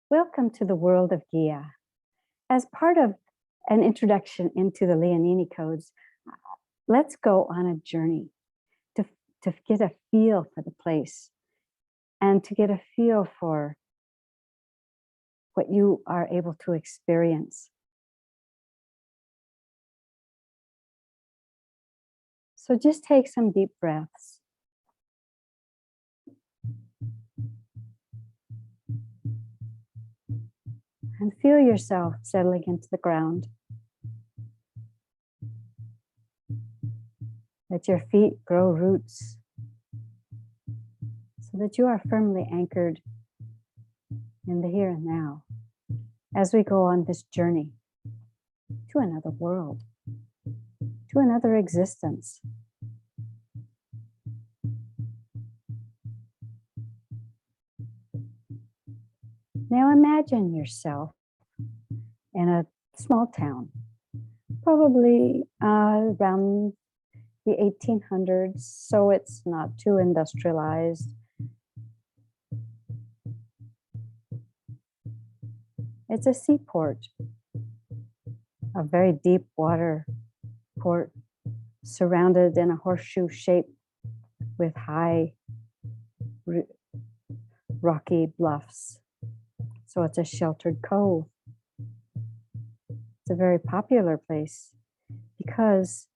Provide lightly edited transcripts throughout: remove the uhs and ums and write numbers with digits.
Welcome to the world of Gia. As part of an introduction into the Leonini Codes, let's go on a journey to get a feel for the place and to get a feel for what you are able to experience. So just take some deep breaths. And feel yourself settling into the ground. Let your feet grow roots so that you are firmly anchored in the here and now as we go on this journey to another world, to another existence. Now imagine yourself in a small town, probably around the 1800s, so it's not too industrialized. It's a seaport, a very deep water port surrounded in a horseshoe shape with high rocky bluffs. So it's a sheltered cove. It's a very popular place because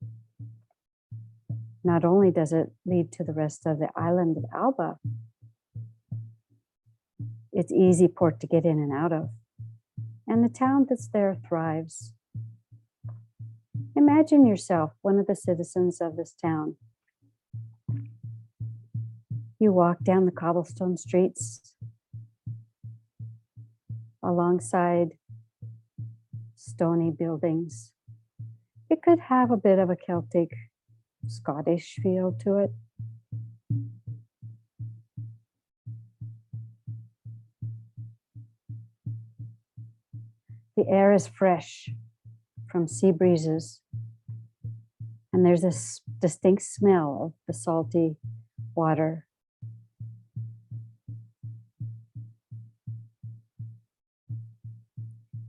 not only does it lead to the rest of the island of Alba, it's easy port to get in and out of. And the town that's there thrives. Imagine yourself one of the citizens of this town. You walk down the cobblestone streets alongside stony buildings. It could have a bit of a Celtic, Scottish feel to it. The air is fresh from sea breezes, and there's a distinct smell of the salty water.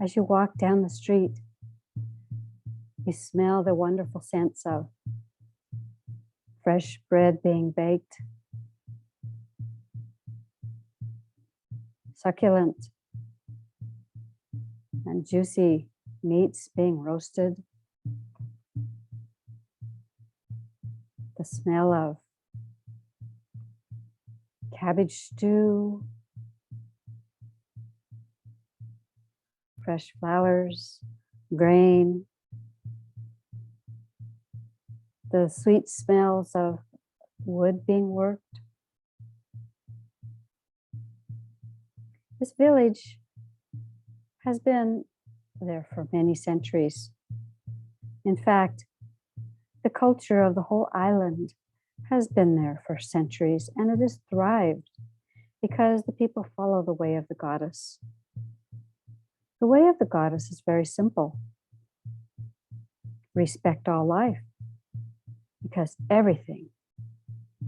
As you walk down the street, you smell the wonderful scents of fresh bread being baked, succulent and juicy meats being roasted, the smell of cabbage stew, fresh flowers, grain, the sweet smells of wood being worked. This village has been there for many centuries. In fact, the culture of the whole island has been there for centuries, and it has thrived because the people follow the way of the goddess. The way of the goddess is very simple. Respect all life, because everything,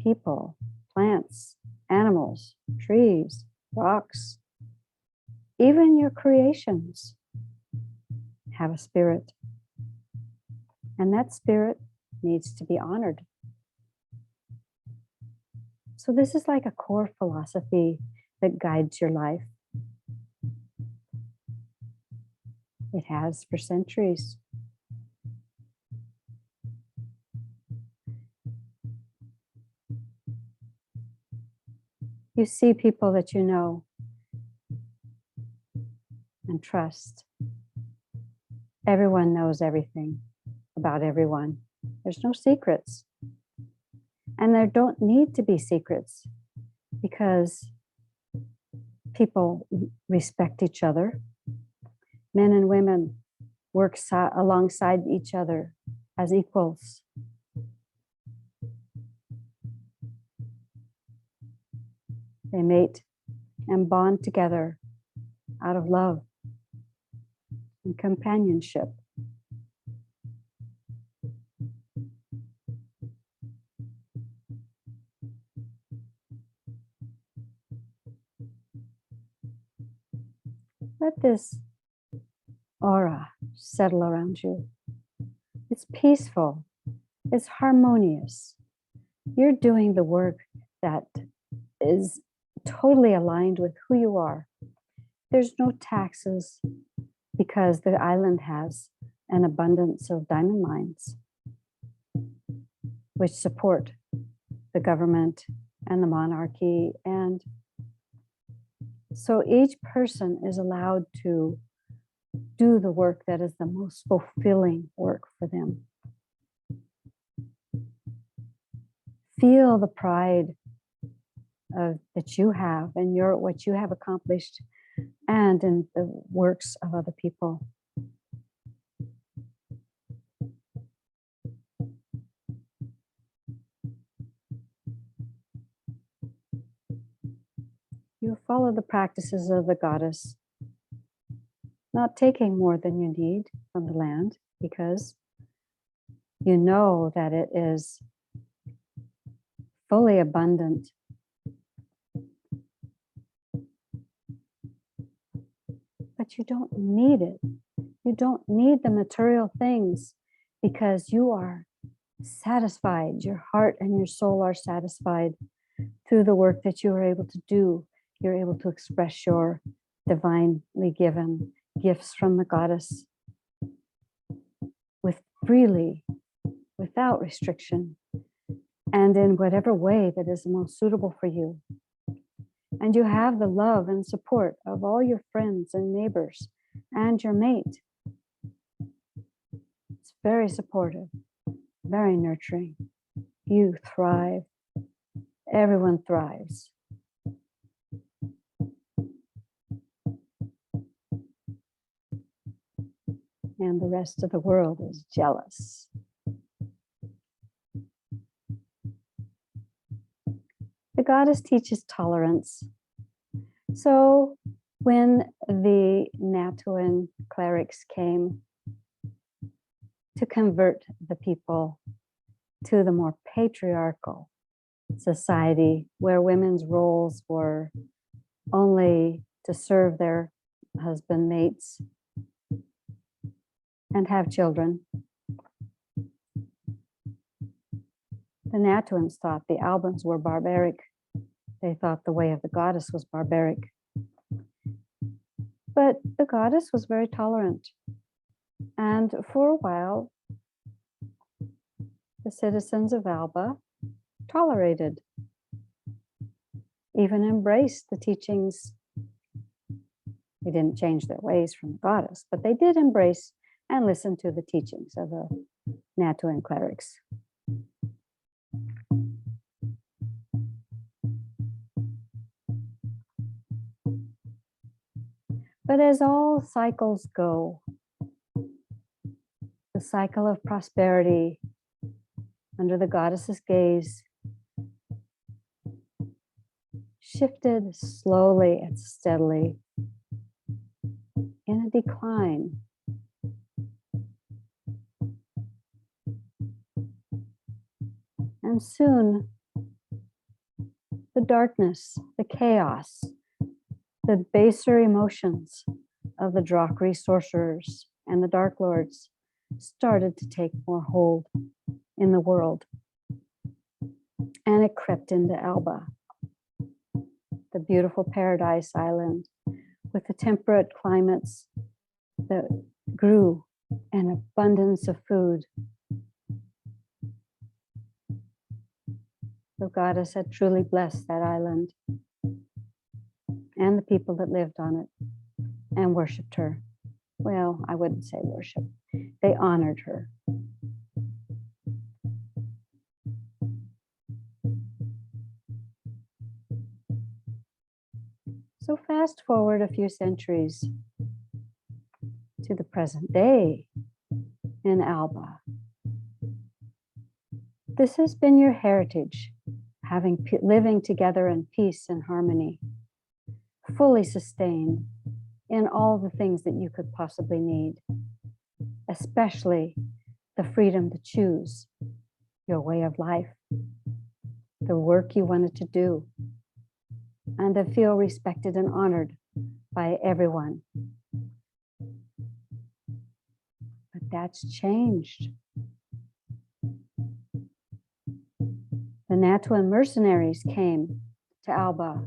people, plants, animals, trees, rocks, even your creations have a spirit. And that spirit needs to be honored. So this is like a core philosophy that guides your life. It has for centuries. You see people that you know and trust. Everyone knows everything about everyone. There's no secrets. And there don't need to be secrets because people respect each other. Men and women work alongside each other as equals. They mate and bond together out of love and companionship. Let this aura settle around you. It's peaceful. It's harmonious. You're doing the work that is totally aligned with who you are. There's no taxes because the island has an abundance of diamond mines which support the government and the monarchy. And so each person is allowed to do the work that is the most fulfilling work for them. Feel the pride that you have and what you have accomplished and in the works of other people. You follow the practices of the goddess, not taking more than you need from the land because you know that it is fully abundant. But you don't need it. You don't need the material things because you are satisfied. Your heart and your soul are satisfied through the work that you are able to do. You're able to express your divinely given gifts from the goddess freely, without restriction, and in whatever way that is the most suitable for you. And you have the love and support of all your friends and neighbors and your mate. It's very supportive, very nurturing. You thrive. Everyone thrives. And the rest of the world is jealous. The goddess teaches tolerance. So when the Natuan clerics came to convert the people to the more patriarchal society where women's roles were only to serve their husband mates and have children, the Natuans thought the Albans were barbaric. They thought the way of the goddess was barbaric. But the goddess was very tolerant. And for a while, the citizens of Alba tolerated, even embraced the teachings. They didn't change their ways from the goddess, but they did embrace and listen to the teachings of the Natuan clerics. But as all cycles go, the cycle of prosperity under the goddess's gaze shifted slowly and steadily in a decline. And soon, the darkness, the chaos, the baser emotions of the Drakri sorcerers and the Dark Lords started to take more hold in the world. And it crept into Alba, the beautiful paradise island with the temperate climates that grew an abundance of food. The goddess had truly blessed that island and the people that lived on it and worshiped her. Well, I wouldn't say worship. They honored her. So fast forward a few centuries to the present day in Alba. This has been your heritage, living together in peace and harmony, fully sustained in all the things that you could possibly need, especially the freedom to choose your way of life, the work you wanted to do, and to feel respected and honored by everyone that's changed. The Natuan mercenaries came to Alba.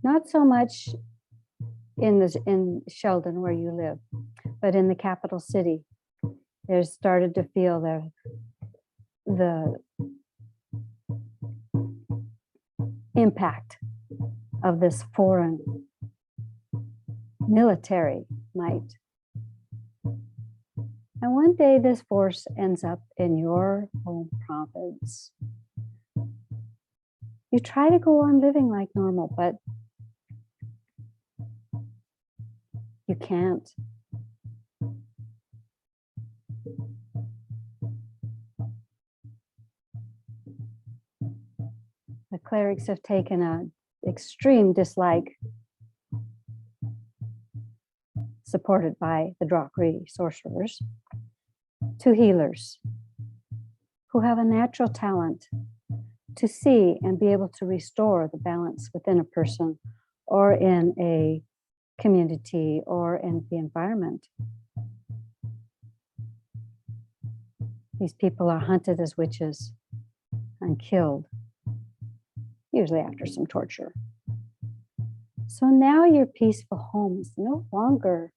Not so much in Sheldon where you live, but in the capital city. They started to feel the impact of this foreign military might. And one day this force ends up in your home province. You try to go on living like normal, but you can't. The clerics have taken an extreme dislike, supported by the Drakri sorcerers, to healers who have a natural talent to see and be able to restore the balance within a person or in a community or in the environment. These people are hunted as witches and killed, usually after some torture. So now your peaceful home is no longer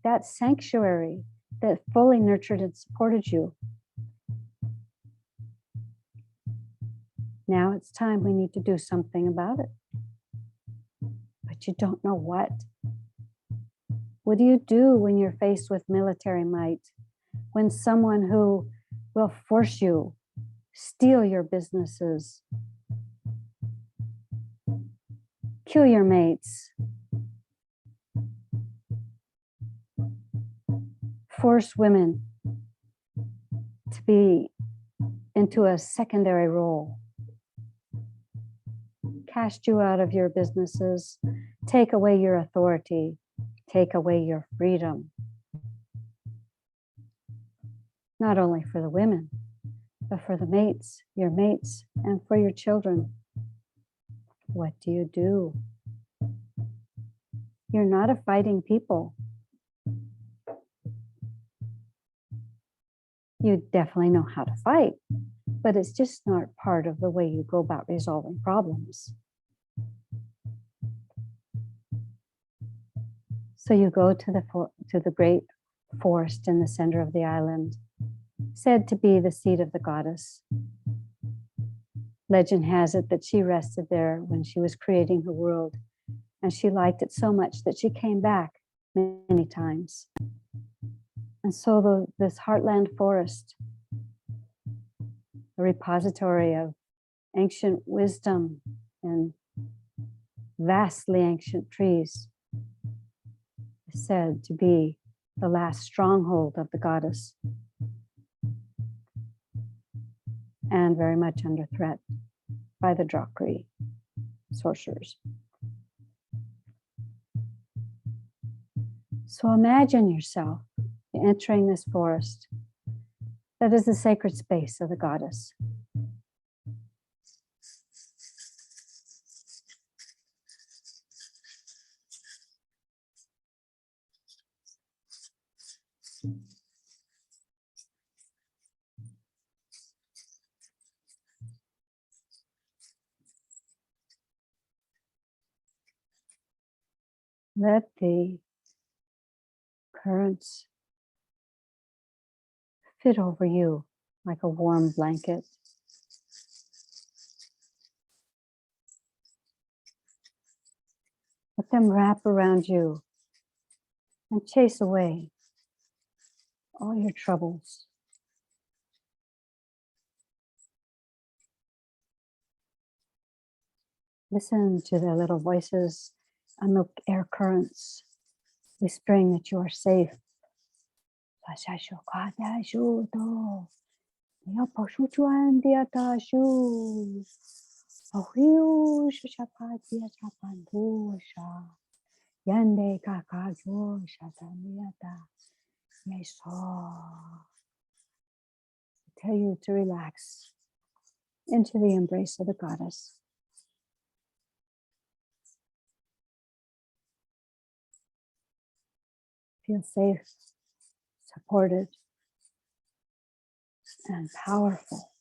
that sanctuary that fully nurtured and supported you. Now it's time we need to do something about it. But you don't know what. What do you do when you're faced with military might? When someone who will force you, steal your businesses, kill your mates, force women to be into a secondary role, cast you out of your businesses, take away your authority, take away your freedom. Not only for the women, but for the mates, your mates, and for your children. What do you do? You're not a fighting people. You definitely know how to fight, but it's just not part of the way you go about resolving problems. So you go to the great forest in the center of the island, said to be the seat of the goddess. Legend has it that she rested there when she was creating her world, and she liked it so much that she came back many times. And so this Heartland forest, a repository of ancient wisdom and vastly ancient trees, is said to be the last stronghold of the goddess, and very much under threat by the Drakri sorcerers. So imagine yourself entering this forest that is the sacred space of the goddess. Let the currents fit over you like a warm blanket. Let them wrap around you and chase away all your troubles. Listen to their little voices and the air currents whispering that you are safe. Tell you to relax into the embrace of the goddess. Feel safe, supported, and powerful.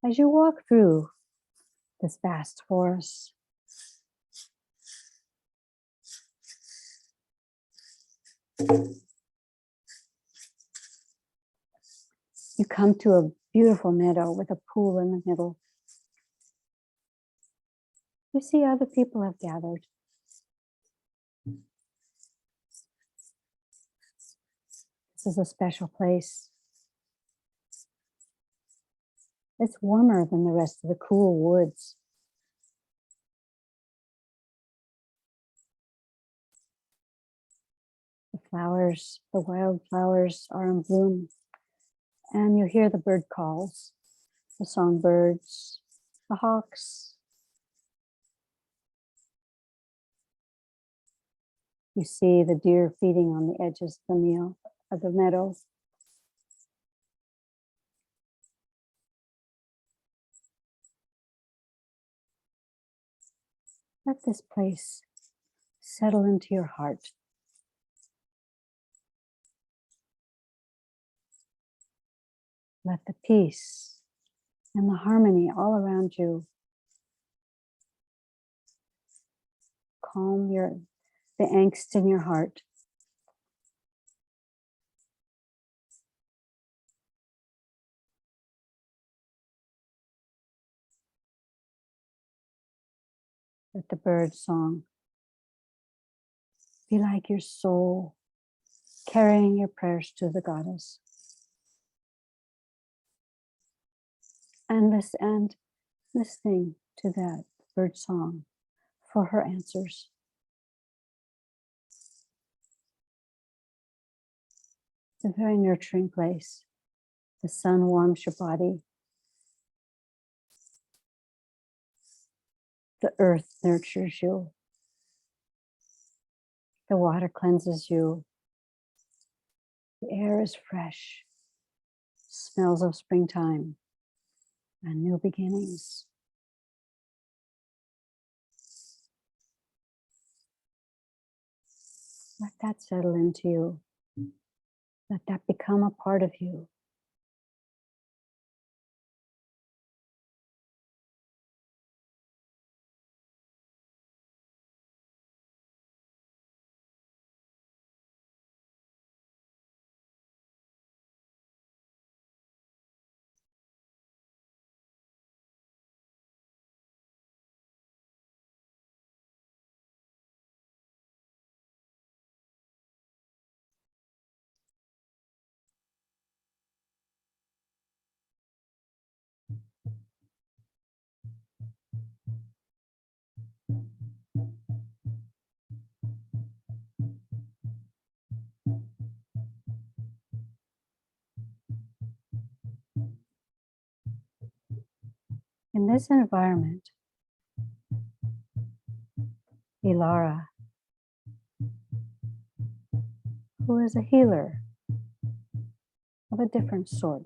As you walk through this vast forest, you come to a beautiful meadow with a pool in the middle. You see other people have gathered. This is a special place. It's warmer than the rest of the cool woods. The flowers, the wildflowers are in bloom, and you hear the bird calls, the songbirds, the hawks. You see the deer feeding on the edges of the meadow. Let this place settle into your heart. Let the peace and the harmony all around you calm the angst in your heart. Let the bird song be like your soul carrying your prayers to the goddess. And listening to that bird song for her answers. It's a very nurturing place. The sun warms your body. The earth nurtures you. The water cleanses you. The air is fresh. Smells of springtime and new beginnings. Let that settle into you. Let that become a part of you. In this environment, Ellara, who is a healer of a different sort,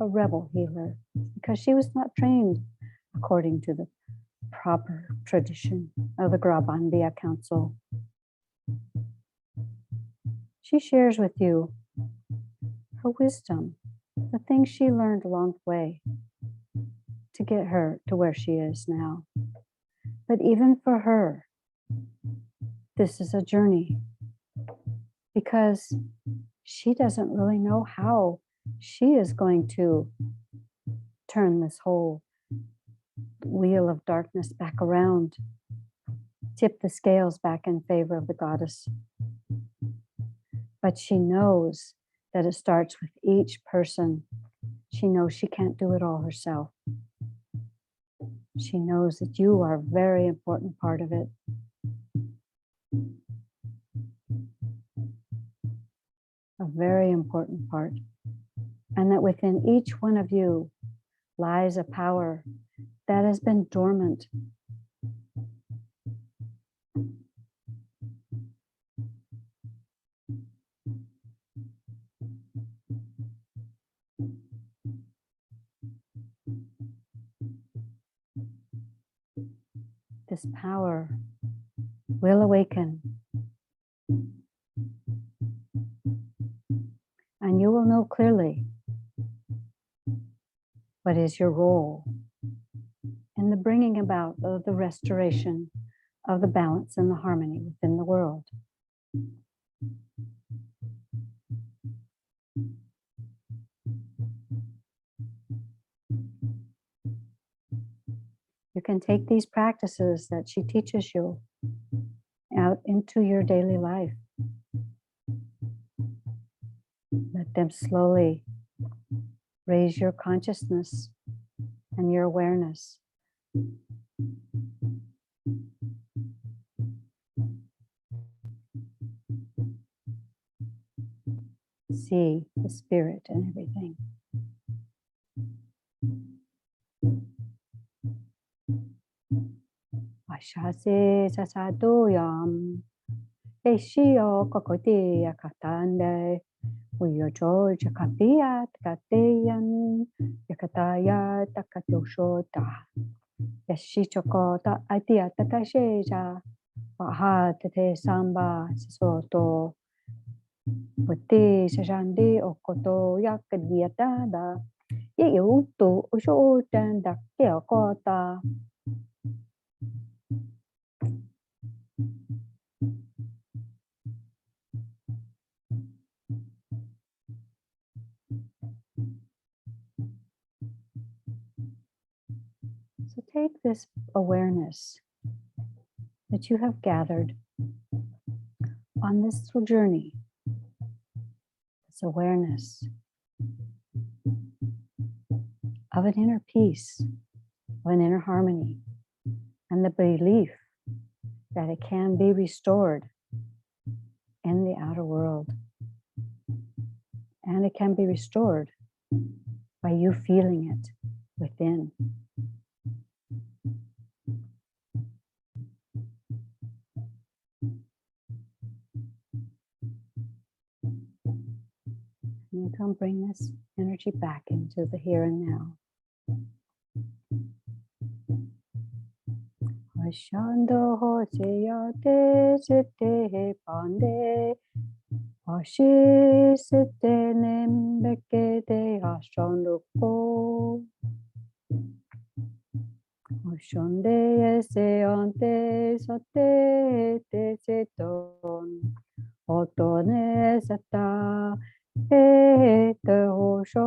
a rebel healer, because she was not trained according to the proper tradition of the Grabandia Council. She shares with you her wisdom, the things she learned along the way to get her to where she is now. But even for her, this is a journey because she doesn't really know how she is going to turn this whole wheel of darkness back around, tip the scales back in favor of the goddess. But she knows that it starts with each person. She knows she can't do it all herself. She knows that you are a very important part of it. A very important part. And that within each one of you lies a power that has been dormant. this power will awaken. And you will know clearly what is your role in the bringing about of the restoration of the balance and the harmony within the world. You can take these practices that she teaches you out into your daily life. Let them slowly raise your consciousness and your awareness. See the spirit in everything. Ashase sasadoyam Eshio kokotia katande Uyo George kapiat kateyan Yakataya takatoshota Yashichokota atia takasheja Waha tate samba soto Puti sajandi okoto yakadiatada Yeutu ushotan dakiokota. So take this awareness that you have gathered on this little journey, this awareness of an inner peace, of an inner harmony, and the belief that it can be restored in the outer world. And it can be restored by you feeling it within. And you can bring this energy back into the here and now. Ashando hoseyate sete pande Ashi sete nembeke de ashando ko Oshonde ese ante sote te seton Otone sata ete hosho